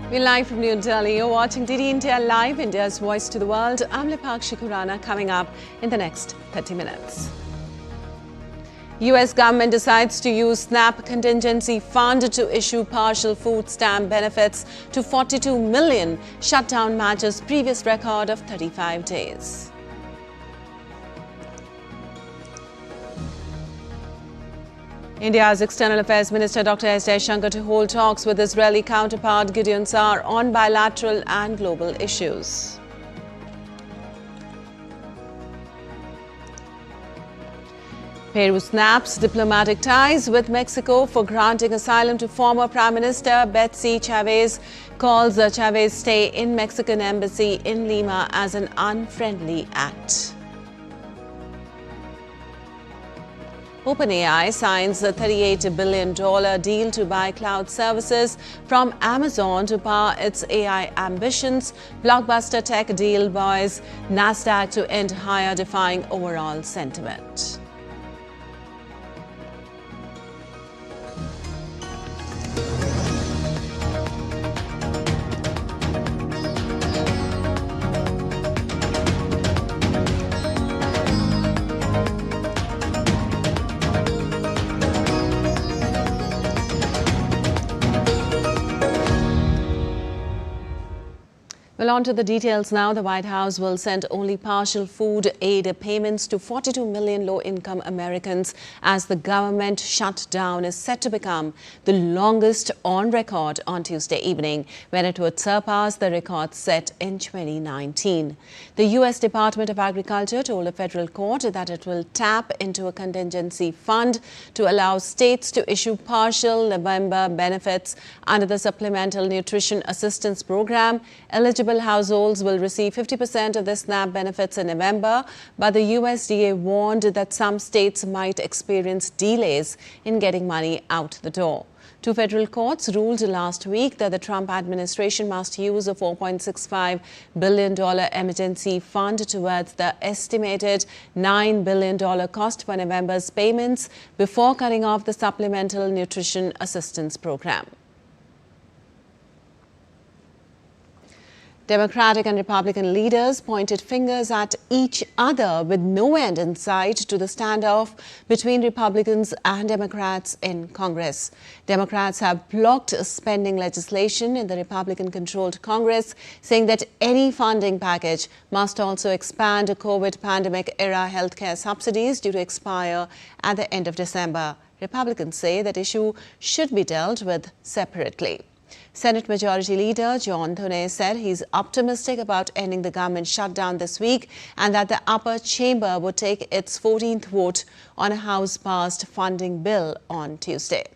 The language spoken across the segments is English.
We're live from New Delhi. You're watching DD India Live, India's voice to the world. I'm Lipakshi Khurana, coming up in the next 30 minutes. US government decides to use SNAP Contingency Fund to issue partial food stamp benefits to 42 million. Shutdown matches previous record of 35 days. India's External Affairs Minister Dr. S.Jaishankar to hold talks with Israeli counterpart Gideon on bilateral and global issues. Peru snaps diplomatic ties with Mexico for granting asylum to former Prime Minister Betsy. Chávez calls the Chávez stay in Mexican embassy in Lima as an unfriendly act. OpenAI signs a $38 billion deal to buy cloud services from Amazon to power its AI ambitions. Blockbuster tech deal buys NASDAQ to end higher, defying overall sentiment. Well, on to the details now. The White House will send only partial food aid payments to 42 million low-income Americans as the government shutdown is set to become the longest on record on Tuesday evening, when it would surpass the record set in 2019. The U.S. Department of Agriculture told a federal court that it will tap into a contingency fund to allow states to issue partial November benefits under the Supplemental Nutrition Assistance Program. Eligible households will receive 50% of the SNAP benefits in November, but the USDA warned that some states might experience delays in getting money out the door. Two federal courts ruled last week that the Trump administration must use a $4.65 billion emergency fund towards the estimated $9 billion cost for November's payments before cutting off the Supplemental Nutrition Assistance Program. Democratic and Republican leaders pointed fingers at each other with no end in sight to the standoff between Republicans and Democrats in Congress. Democrats have blocked spending legislation in the Republican-controlled Congress, saying that any funding package must also expand COVID pandemic-era healthcare subsidies due to expire at the end of December. Republicans say that issue should be dealt with separately. Senate Majority Leader John Thune said he's optimistic about ending the government shutdown this week and that the upper chamber would take its 14th vote on a House-passed funding bill on Tuesday.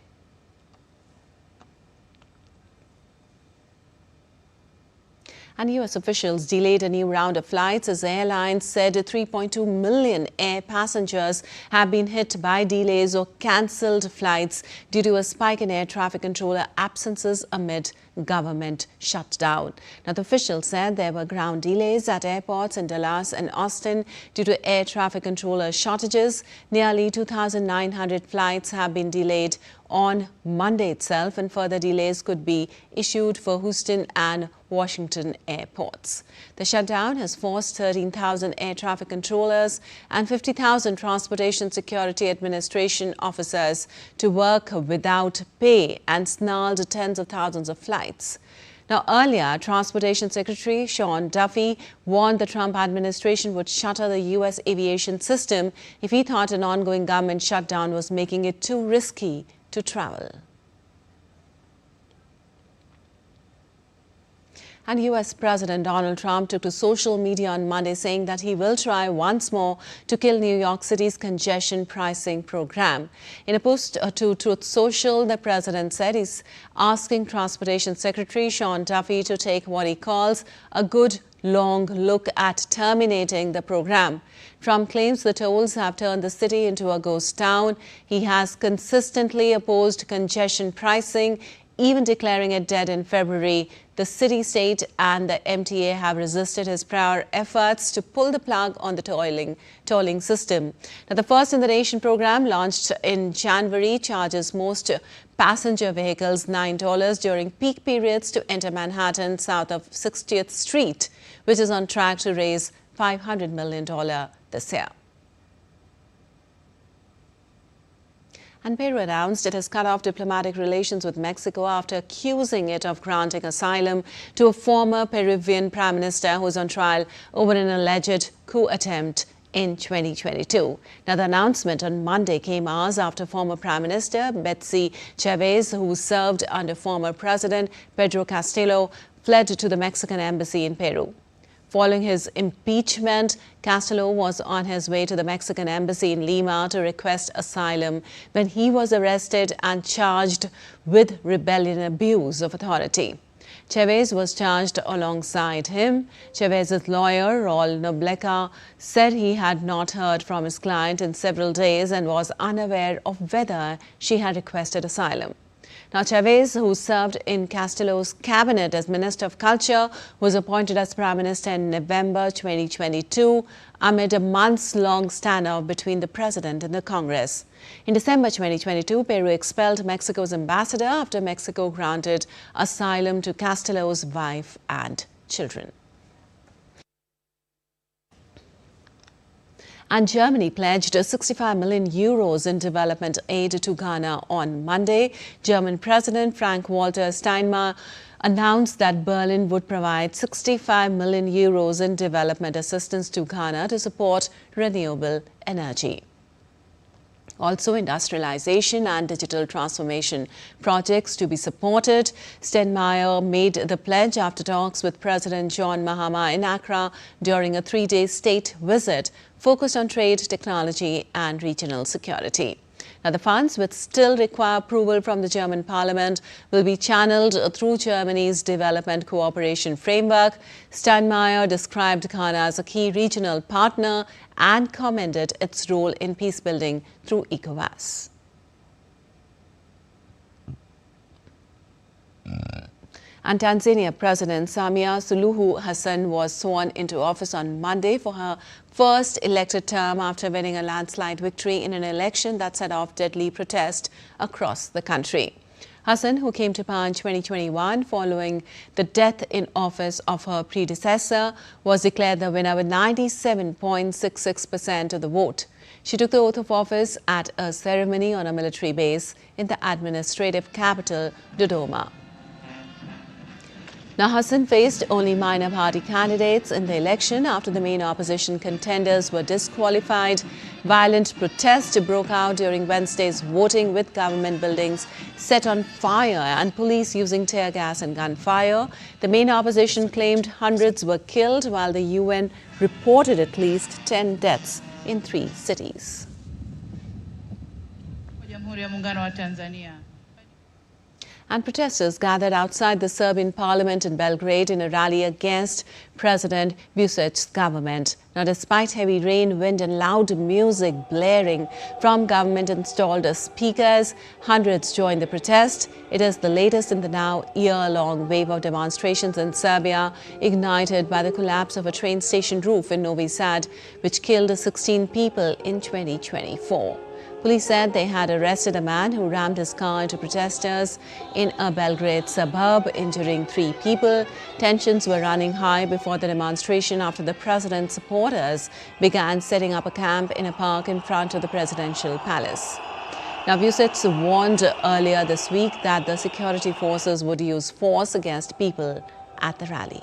And U.S. officials delayed a new round of flights as airlines said 3.2 million air passengers have been hit by delays or cancelled flights due to a spike in air traffic controller absences amid government shutdown. Now, the officials said there were ground delays at airports in Dallas and Austin due to air traffic controller shortages. Nearly 2,900 flights have been delayed on Monday itself, and further delays could be issued for Houston and Washington airports. The shutdown has forced 13,000 air traffic controllers and 50,000 Transportation Security Administration officers to work without pay and snarled tens of thousands of flights. Now, earlier, Transportation Secretary Sean Duffy warned the Trump administration would shutter the U.S. aviation system if he thought an ongoing government shutdown was making it too risky to travel. And U.S. President Donald Trump took to social media on Monday saying that he will try once more to kill New York City's congestion pricing program. In a post to Truth Social, the president said he's asking Transportation Secretary Sean Duffy to take what he calls a good long look at terminating the program. Trump claims the tolls have turned the city into a ghost town. He has consistently opposed congestion pricing, even declaring it dead in February. The city-state and the MTA have resisted his prior efforts to pull the plug on the tolling system. Now, the first-in-the-nation program, launched in January, charges most passenger vehicles $9 during peak periods to enter Manhattan south of 60th Street, which is on track to raise $500 million this year. And Peru announced it has cut off diplomatic relations with Mexico after accusing it of granting asylum to a former Peruvian prime minister who is on trial over an alleged coup attempt in 2022. Now, the announcement on Monday came hours after former Prime Minister Betsy Chávez, who served under former President Pedro Castillo, fled to the Mexican embassy in Peru. Following his impeachment, Castillo was on his way to the Mexican embassy in Lima to request asylum when he was arrested and charged with rebellion and abuse of authority. Chávez was charged alongside him. Chávez's lawyer, Raul Nobleca, said he had not heard from his client in several days and was unaware of whether she had requested asylum. Now, Chávez, who served in Castillo's cabinet as Minister of Culture, was appointed as Prime Minister in November 2022 amid a months-long standoff between the President and the Congress. In December 2022, Peru expelled Mexico's ambassador after Mexico granted asylum to Castillo's wife and children. And Germany pledged €65 million in development aid to Ghana on Monday. German President Frank-Walter Steinmeier announced that Berlin would provide €65 million in development assistance to Ghana to support renewable energy. Also, industrialization and digital transformation projects to be supported. Steinmeier made the pledge after talks with President John Mahama in Accra during a three-day state visit focused on trade, technology and regional security. Now, the funds, which still require approval from the German parliament, will be channeled through Germany's Development Cooperation Framework. Steinmeier described Ghana as a key regional partner and commended its role in peacebuilding through ECOWAS. And Tanzania President Samia Suluhu Hassan was sworn into office on Monday for her first elected term after winning a landslide victory in an election that set off deadly protest across the country. Hassan, who came to power in 2021 following the death in office of her predecessor, was declared the winner with 97.66% of the vote. She took the oath of office at a ceremony on a military base in the administrative capital, Dodoma. Now, Hassan faced only minor party candidates in the election after the main opposition contenders were disqualified. Violent protests broke out during Wednesday's voting, with government buildings set on fire and police using tear gas and gunfire. The main opposition claimed hundreds were killed, while the UN reported at least 10 deaths in 3 cities. And protesters gathered outside the Serbian parliament in Belgrade in a rally against President Vucic's government. Now, despite heavy rain, wind and loud music blaring from government-installed speakers, hundreds joined the protest. It is the latest in the now year-long wave of demonstrations in Serbia, ignited by the collapse of a train station roof in Novi Sad, which killed 16 people in 2024. Police said they had arrested a man who rammed his car into protesters in a Belgrade suburb, injuring 3 people. Tensions were running high before the demonstration after the president's supporters began setting up a camp in a park in front of the presidential palace. Now, Vucic warned earlier this week that the security forces would use force against people at the rally.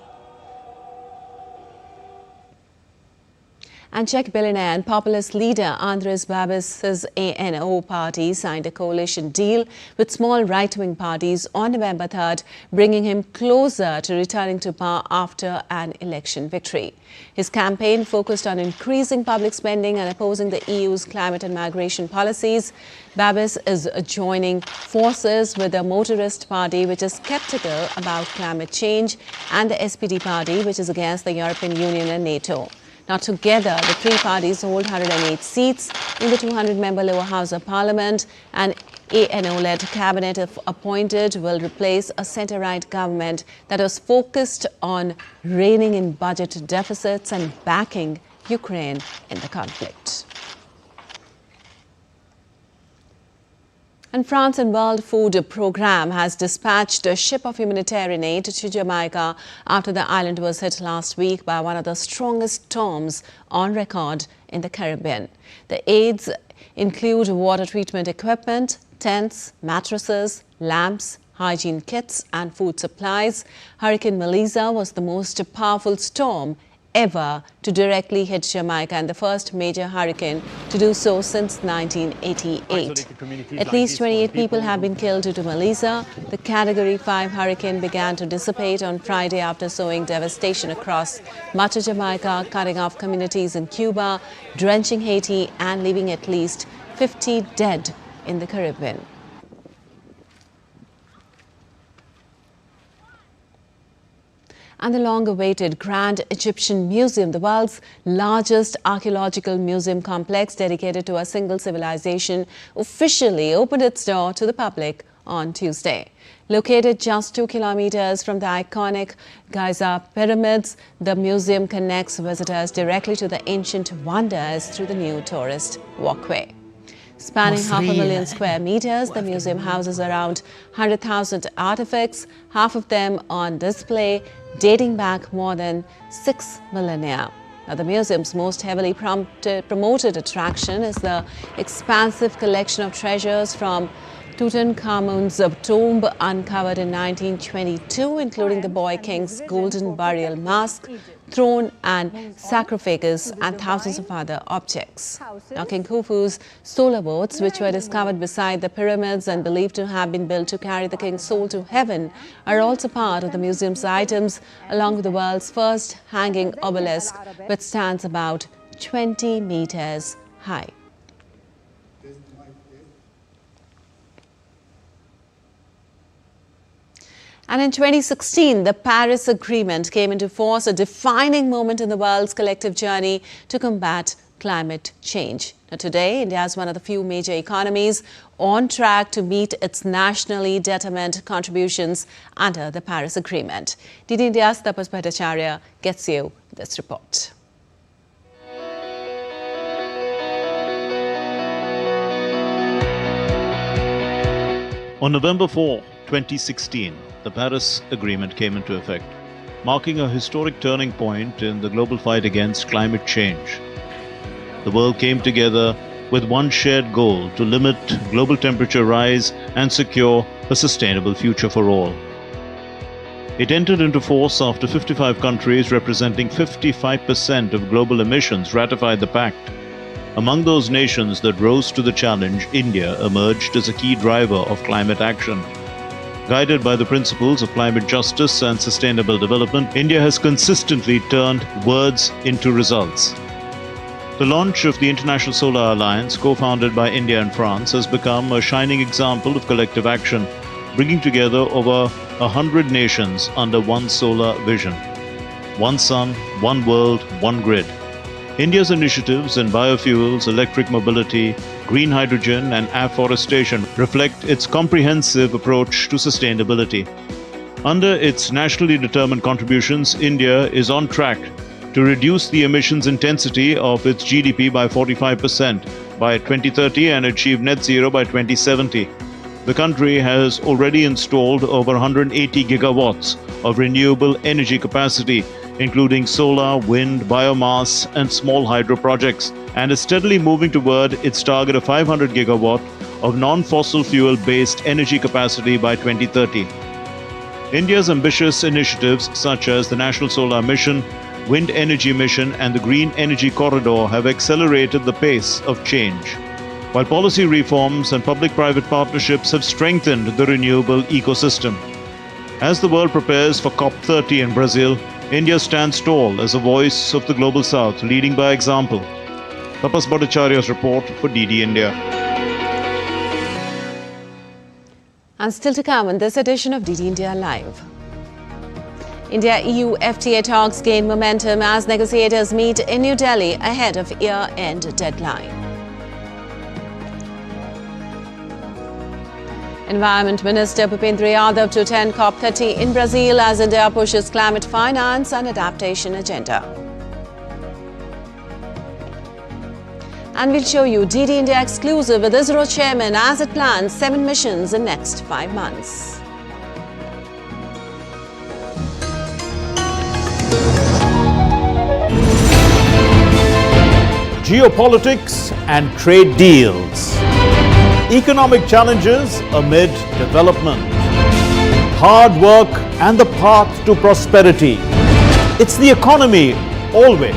And Czech billionaire and populist leader Andres Babis's ANO party signed a coalition deal with small right-wing parties on November 3rd, bringing him closer to returning to power after an election victory. His campaign focused on increasing public spending and opposing the EU's climate and migration policies. Babis is joining forces with the Motorist Party, which is skeptical about climate change, and the SPD party, which is against the European Union and NATO. Now, together, the three parties hold 108 seats in the 200-member lower house of parliament. An ANO-led cabinet, if appointed, will replace a centre-right government that was focused on reining in budget deficits and backing Ukraine in the conflict. And France and World Food Programme has dispatched a ship of humanitarian aid to Jamaica after the island was hit last week by one of the strongest storms on record in the Caribbean. The aids include water treatment equipment, tents, mattresses, lamps, hygiene kits and food supplies. Hurricane Melissa was the most powerful storm ever to directly hit Jamaica and the first major hurricane to do so since 1988. At least 28 people have been killed due to Melissa. The Category 5 hurricane began to dissipate on Friday after sowing devastation across much of Jamaica, cutting off communities in Cuba, drenching Haiti and leaving at least 50 dead in the Caribbean. And the long-awaited Grand Egyptian Museum, the world's largest archaeological museum complex dedicated to a single civilization, officially opened its door to the public on Tuesday. Located just 2 kilometers from the iconic Giza pyramids, the museum connects visitors directly to the ancient wonders through the new tourist walkway. Spanning 500,000 square meters, the museum houses around 100,000 artifacts, half of them on display, dating back more than 6 millennia. Now, the museum's most heavily promoted attraction is the expansive collection of treasures from Tutankhamun's tomb uncovered in 1922, including the boy king's golden burial mask, throne and sarcophagus, and thousands of other objects. Now, King Khufu's solar boats, which were discovered beside the pyramids and believed to have been built to carry the king's soul to heaven, are also part of the museum's items, along with the world's first hanging obelisk, which stands about 20 meters high. And in 2016, the Paris Agreement came into force, a defining moment in the world's collective journey to combat climate change. Now, today, India is one of the few major economies on track to meet its nationally determined contributions under the Paris Agreement. DD India's Tapas Bhattacharya gets you this report. On November 4, 2016, the Paris Agreement came into effect, marking a historic turning point in the global fight against climate change. The world came together with one shared goal: to limit global temperature rise and secure a sustainable future for all. It entered into force after 55 countries representing 55% of global emissions ratified the pact. Among those nations that rose to the challenge, India emerged as a key driver of climate action. Guided by the principles of climate justice and sustainable development, India has consistently turned words into results. The launch of the International Solar Alliance, co-founded by India and France, has become a shining example of collective action, bringing together over 100 nations under one solar vision. One sun, one world, one grid. India's initiatives in biofuels, electric mobility, green hydrogen and afforestation reflect its comprehensive approach to sustainability. Under its nationally determined contributions, India is on track to reduce the emissions intensity of its GDP by 45% by 2030 and achieve net zero by 2070. The country has already installed over 180 gigawatts of renewable energy capacity, including solar, wind, biomass and small hydro projects, and is steadily moving toward its target of 500 gigawatt of non-fossil fuel-based energy capacity by 2030. India's ambitious initiatives such as the National Solar Mission, Wind Energy Mission and the Green Energy Corridor have accelerated the pace of change, while policy reforms and public-private partnerships have strengthened the renewable ecosystem. As the world prepares for COP30 in Brazil, India stands tall as a voice of the Global South, leading by example. Tapas Bhattacharya's report for DD India. And still to come in this edition of DD India Live. India-EU FTA talks gain momentum as negotiators meet in New Delhi ahead of year-end deadline. Environment Minister Bhupendra Yadav to attend COP30 in Brazil as India pushes climate finance and adaptation agenda. And we'll show you DD India exclusive with ISRO chairman as it plans 7 missions in next 5 months. Geopolitics and trade deals. Economic challenges amid development. Hard work and the path to prosperity. It's the economy always.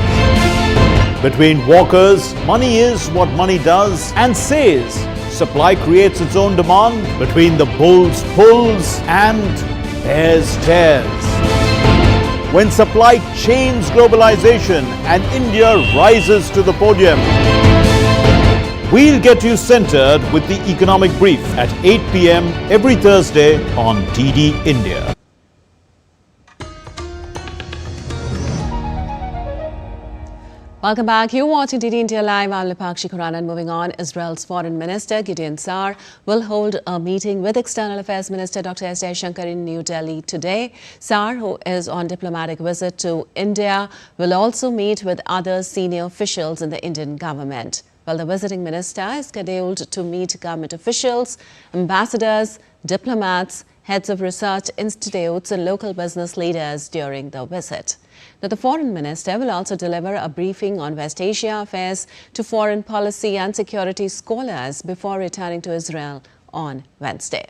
Between walkers, money is what money does and says. Supply creates its own demand. Between the bulls pulls and bears tears. When supply chains globalization and India rises to the podium. We'll get you centered with the economic brief at 8 p.m. every Thursday on DD India. Welcome back. You're watching DD India Live. I'm Lipakshi Khurana. And moving on, Israel's Foreign Minister Gideon will hold a meeting with External Affairs Minister Dr. S.Jaishankar in New Delhi today. Sar, who is on diplomatic visit to India, will also meet with other senior officials in the Indian government. Well, the visiting minister is scheduled to meet government officials, ambassadors, diplomats, heads of research institutes and local business leaders during the visit. Now, the foreign minister will also deliver a briefing on West Asia affairs to foreign policy and security scholars before returning to Israel on Wednesday.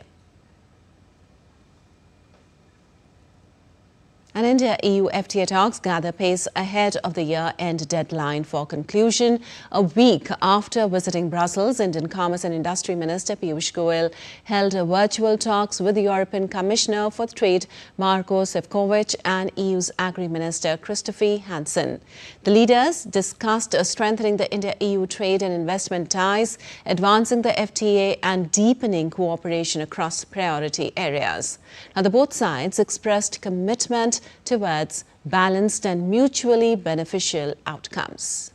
And India-EU FTA talks gather pace ahead of the year-end deadline for conclusion. A week after visiting Brussels, Indian Commerce and Industry Minister Piyush Goyal held virtual talks with the European Commissioner for Trade Marko Sefcovic and EU's Agri-Minister Christophe Hansen. The leaders discussed strengthening the India-EU trade and investment ties, advancing the FTA and deepening cooperation across priority areas. Now, the both sides expressed commitment towards balanced and mutually beneficial outcomes.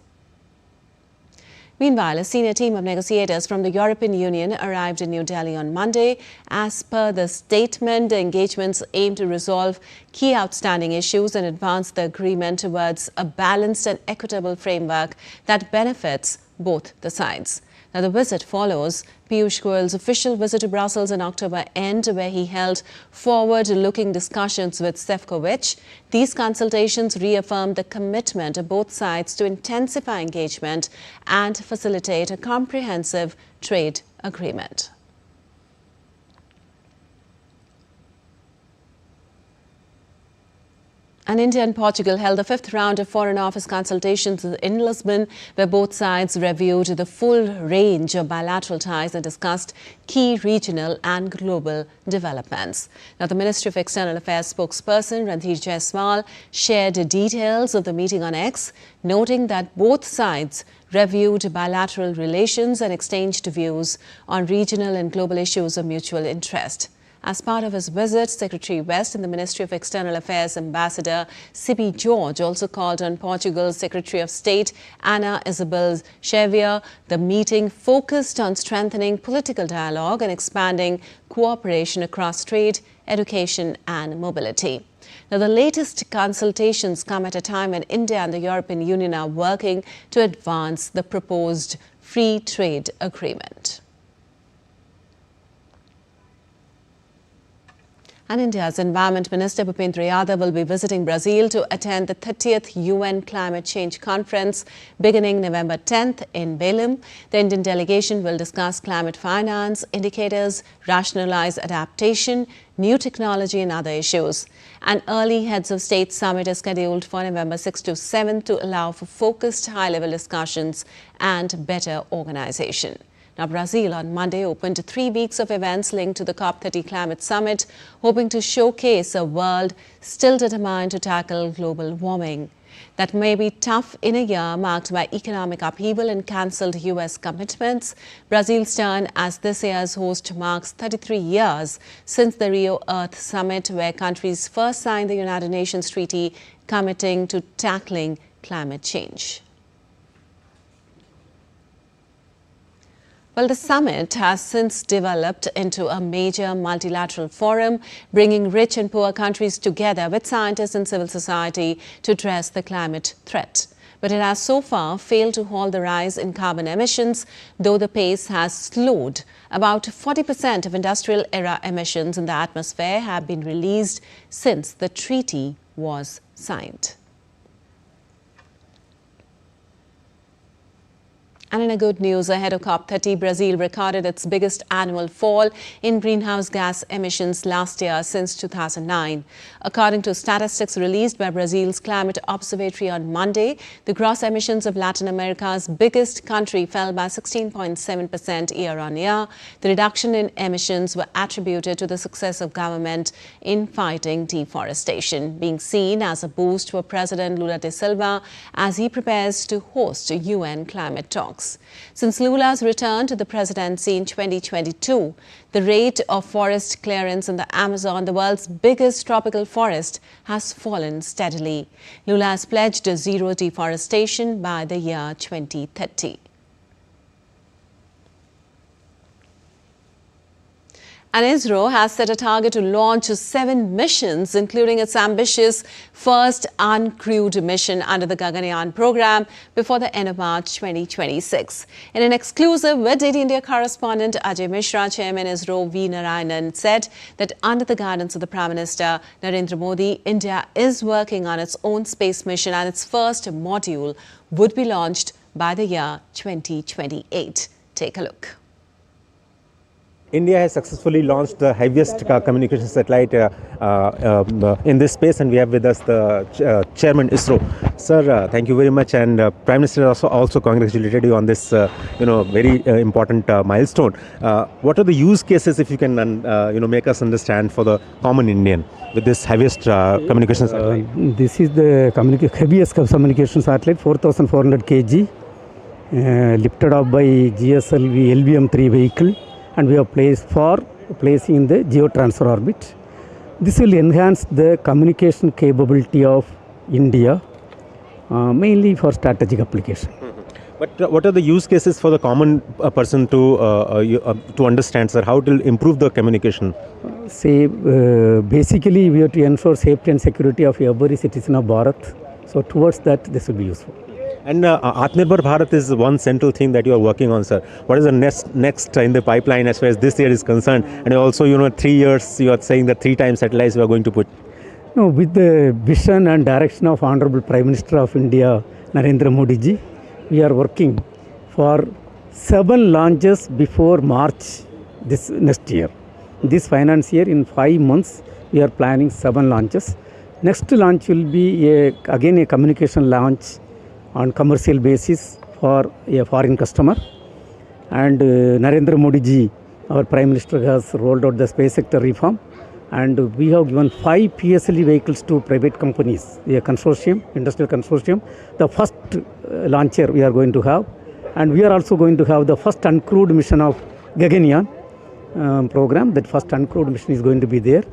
Meanwhile, a senior team of negotiators from the European Union arrived in New Delhi on Monday. As per the statement, the engagements aim to resolve key outstanding issues and advance the agreement towards a balanced and equitable framework that benefits both the sides. Now, the visit follows Piyush Goyal's official visit to Brussels in October end, where he held forward-looking discussions with Sefcovic. These consultations reaffirmed the commitment of both sides to intensify engagement and facilitate a comprehensive trade agreement. And India and Portugal held the 5th round of Foreign Office consultations in Lisbon, where both sides reviewed the full range of bilateral ties and discussed key regional and global developments. Now, the Ministry of External Affairs spokesperson Ranjit Jaiswal shared details of the meeting on X, noting that both sides reviewed bilateral relations and exchanged views on regional and global issues of mutual interest. As part of his visit, Secretary West in the Ministry of External Affairs Ambassador Sibi George also called on Portugal's Secretary of State Ana Isabel Xavier. The meeting focused on strengthening political dialogue and expanding cooperation across trade, education and mobility. Now, the latest consultations come at a time when India and the European Union are working to advance the proposed free trade agreement. And India's Environment Minister Bhupendra Yadav will be visiting Brazil to attend the 30th UN Climate Change Conference beginning November 10th in Belém. The Indian delegation will discuss climate finance, indicators, rationalize adaptation, new technology and other issues. An early Heads of State summit is scheduled for November 6 to 7 to allow for focused high-level discussions and better organization. Now, Brazil on Monday opened 3 weeks of events linked to the COP30 Climate Summit, hoping to showcase a world still determined to tackle global warming. That may be tough in a year marked by economic upheaval and cancelled US commitments. Brazil's turn as this year's host marks 33 years since the Rio Earth Summit, where countries first signed the United Nations Treaty committing to tackling climate change. Well, the summit has since developed into a major multilateral forum, bringing rich and poor countries together with scientists and civil society to address the climate threat. But it has so far failed to halt the rise in carbon emissions, though the pace has slowed. About 40% of industrial-era emissions in the atmosphere have been released since the treaty was signed. And in a good news, ahead of COP30, Brazil recorded its biggest annual fall in greenhouse gas emissions last year since 2009. According to statistics released by Brazil's Climate Observatory on Monday, the gross emissions of Latin America's biggest country fell by 16.7% year-on-year. The reduction in emissions were attributed to the success of government in fighting deforestation, being seen as a boost for President Lula da Silva as he prepares to host UN climate talks. Since Lula's return to the presidency in 2022, the rate of forest clearance in the Amazon, the world's biggest tropical forest, has fallen steadily. Lula has pledged zero deforestation by the year 2030. And ISRO has set a target to launch 7 missions, including its ambitious first uncrewed mission under the Gaganyaan program before the end of March 2026. In an exclusive with Data India correspondent Ajay Mishra, Chairman ISRO V. Narayanan said that under the guidance of the Prime Minister Narendra Modi, India is working on its own space mission and its first module would be launched by the year 2028. Take a look. India has successfully launched the heaviest communication satellite in this space, and we have with us the Chairman ISRO. Sir, thank you very much, and Prime Minister also congratulated you on this very important milestone. What are the use cases, if you can make us understand, for the common Indian with this heaviest communication satellite? This is the heaviest communication satellite, 4,400 kg, lifted up by GSLV LVM-3 vehicle, and we have placing in the geotransfer orbit. This will enhance the communication capability of India, mainly for strategic application. But what are the use cases for the common person to understand, sir? How it will improve the communication? Basically, we have to ensure safety and security of every citizen of Bharat. So towards that, this will be useful. And Atmanirbhar Bharat is one central thing that you are working on, sir. What is the next in the pipeline as far as this year is concerned? And also, 3 years, you are saying that 3 times satellites you are going to put. No, with the vision and direction of Honorable Prime Minister of India, Narendra Modi ji, we are working for 7 launches before March this next year. This finance year, in 5 months, we are planning 7 launches. Next launch will be again a communication launch on commercial basis for a foreign customer. And Narendra Modi ji, our Prime Minister, has rolled out the space sector reform, and we have given 5 PSLV vehicles to private companies, a consortium, industrial consortium. The first launcher we are going to have, and we are also going to have the first uncrewed mission of Gaganyaan program. That first uncrewed mission is going to be there,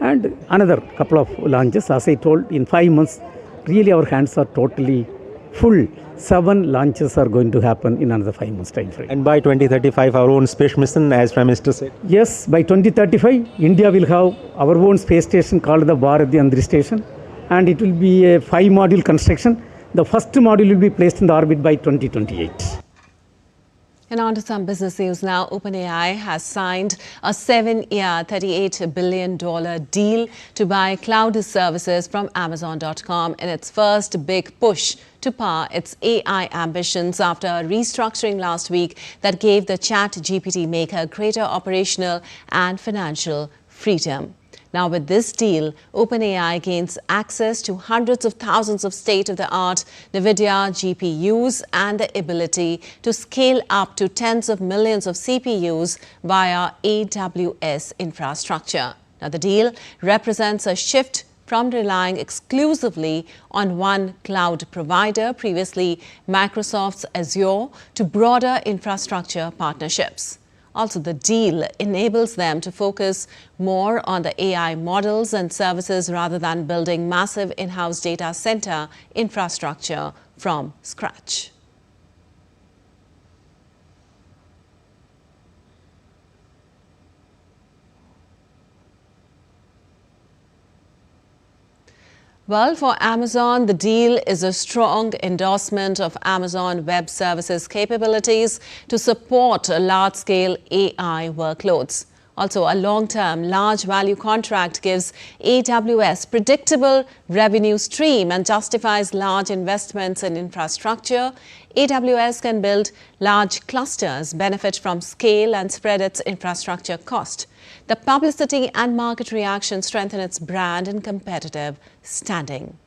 and another couple of launches. As I told, in 5 months, really our hands are totally full. 7 launches are going to happen in another 5 months time frame. And by 2035, our own space mission, as Prime Minister said? Yes, by 2035, India will have our own space station called the Bharati Andhri Station, and it will be a 5-module construction. The first module will be placed in the orbit by 2028. And on to some business news now. OpenAI has signed a 7-year, $38 billion deal to buy cloud services from Amazon.com in its first big push to power its AI ambitions after a restructuring last week that gave the ChatGPT maker greater operational and financial freedom. Now, with this deal, OpenAI gains access to hundreds of thousands of state-of-the-art NVIDIA GPUs and the ability to scale up to tens of millions of CPUs via AWS infrastructure. Now, the deal represents a shift from relying exclusively on one cloud provider, previously Microsoft's Azure, to broader infrastructure partnerships. Also, the deal enables them to focus more on the AI models and services rather than building massive in-house data center infrastructure from scratch. Well, for Amazon, the deal is a strong endorsement of Amazon Web Services capabilities to support large-scale AI workloads. Also, a long-term, large-value contract gives AWS predictable revenue stream and justifies large investments in infrastructure. AWS can build large clusters, benefit from scale, and spread its infrastructure cost. The publicity and market reaction strengthen its brand and competitive standing.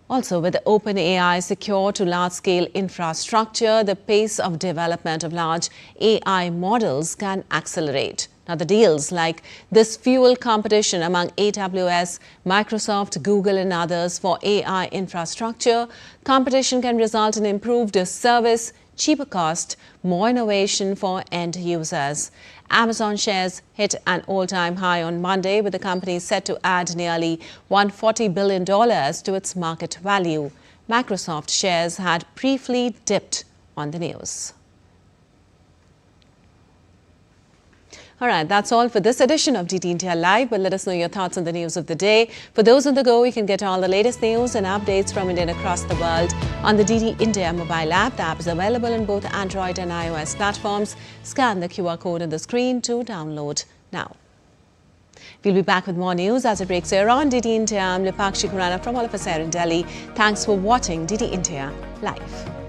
Also, with OpenAI secure to large-scale infrastructure, the pace of development of large AI models can accelerate. Now, the deals like this fuel competition among AWS, Microsoft, Google and others for AI infrastructure. Competition can result in improved service, cheaper cost, more innovation for end users. Amazon shares hit an all-time high on Monday, with the company set to add nearly $140 billion to its market value. Microsoft shares had briefly dipped on the news. All right, that's all for this edition of DT India Live, but let us know your thoughts on the news of the day. For those on the go, you can get all the latest news and updates from India and across the world on the DT India mobile app. The app is available on both Android and iOS platforms. Scan the QR code on the screen to download now. We'll be back with more news as it breaks here on DT India. I'm Lipakshi Khurana from all of us here in Delhi. Thanks for watching DT India Live.